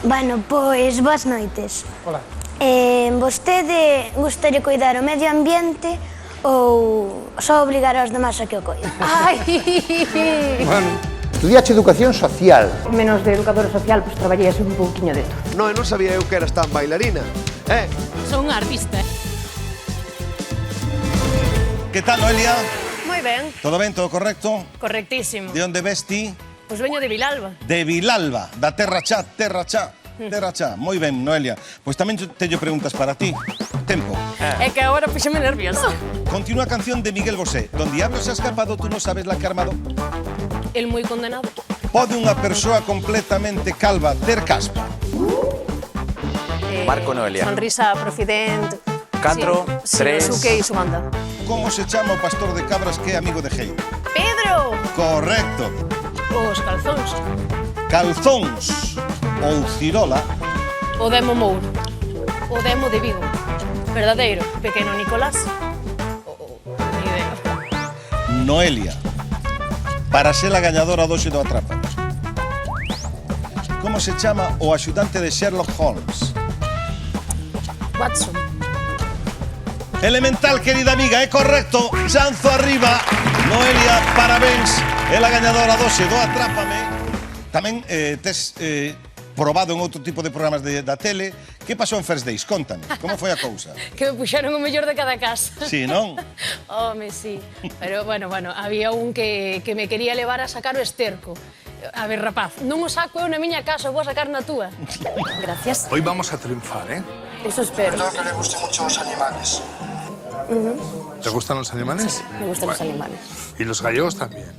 Bueno, pois, boas noites. Hola. Vostede gustaría cuidar o medio ambiente ou só obligar aos demás a que o coiden? Ai! Bueno, estudiache educación social. Menos de educadora social, pois traballei un pouquiño de todo. Non, non sabía eu que eras tan bailarina. Son artista. Que tal, Noelia? Moi ben, Todo ben, todo correcto? correctísimo. De onde ves ti? Pois veño de Vilalba. De Vilalba, da Terra Chá, Terra Chá. Terra Chá, moi ben, Noelia. Pois tamén teño preguntas para ti. Tempo. É que agora puxeme nerviosa. Continúa a canción de Miguel Bosé. Don Diablo se ha escapado, tú no sabes la que ha armado. El moi condenado. Pode unha persoa completamente calva ter caspa? Marco Noelia. Sonrisa profidente. 4, 3. Shinosuke e su banda. Como se chama o pastor de cabras que é amigo de Gei? Pedro! Correcto. Os calzóns. Calzóns ou cirola. O Demo Mouro. O Demo de Vigo. Verdadeiro. Pequeno Nicolás. Ni idea. Noelia. Para ser a gañadora doxe do Atrápanos. Como se chama o axudante de Sherlock Holmes? Watson. Elemental, querida amiga, é correcto. Chanzo arriba. Noelia, parabéns. É a gañadora doxe do Atrápame. Tamén tes probado en outro tipo de programas da tele. Que pasou en First Days? Contame, como foi a cousa? Que me puxeron o mellor de cada casa. Sí, non? Home, sí. Pero, bueno, había un que me quería levar a sacar o esterco. A ver, rapaz, non o saco eu na miña casa, o vou a sacar na túa. Gracias. Hoy vamos a triunfar, ¿eh? Eso espero. Espero que le gusten mucho los animales. ¿Te gustan los animales? Me gustan los animales. Y los gallegos también.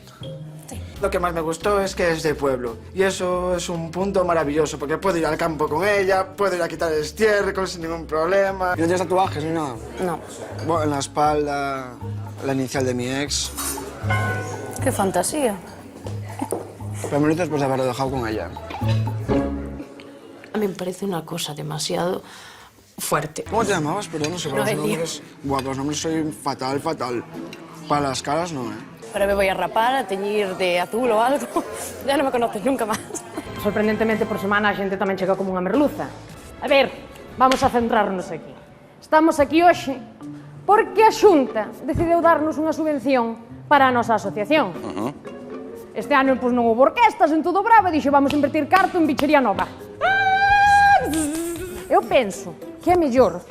Lo que más me gustó es que es de pueblo. Y eso es un punto maravilloso, porque puedo ir al campo con ella, puedo ir a quitar el estiércol sin ningún problema. ¿Y no tienes tatuajes ni nada? No. Bueno, en la espalda, la inicial de mi ex. Qué fantasía. Pero me lo hice después de haberlo dejado con ella. A mí me parece una cosa demasiado fuerte. ¿Cómo te llamabas? Perdón, no sé para los Noelia. nombres. Buah, para los nombres soy fatal, fatal. Para las caras no, ¿eh? Ahora me voy a rapar, a teñir de azul o algo. Ya no me conoces nunca más. Sorprendentemente, por semana a xente tamén chega como unha merluza. A ver, vamos a centrarnos aquí. Estamos aquí hoxe porque a Xunta decidiu darnos unha subvención para a nosa asociación. Este ano, pois, non houve orquestas en todo o Bravo e dixo, vamos a invertir carto en bichería nova. Eu penso que é mellor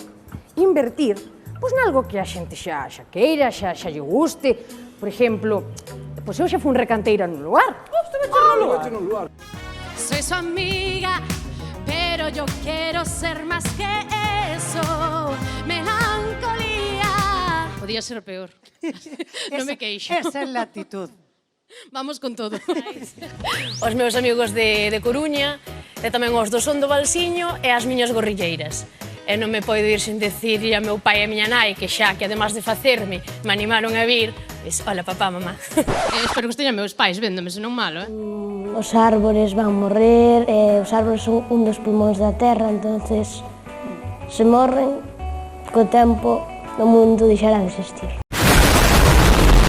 invertir pois nalgo que a xente xa queira, xa lle guste. Por exemplo, pois eu xa fui un recanteira no lugar. No lugar. Soy su amiga, pero yo quiero ser más que eso. Melancolía. Podía ser peor. Non me queixo. Esa é a actitud. Vamos con todo. Os meus amigos de Coruña, e tamén os do Son do Balsiño e as miñas gorrilleiras. E non me podo ir sin decirlle a meu pai e a miña nai que xa que además de facerme me animaron a vir. Hola, papá, mamá. Espero que esteñan meus pais véndome, senón malo, Os árbores van morrer, os árbores son un dos pulmóns da terra, entonces se morren, co tempo o mundo deixará de existir.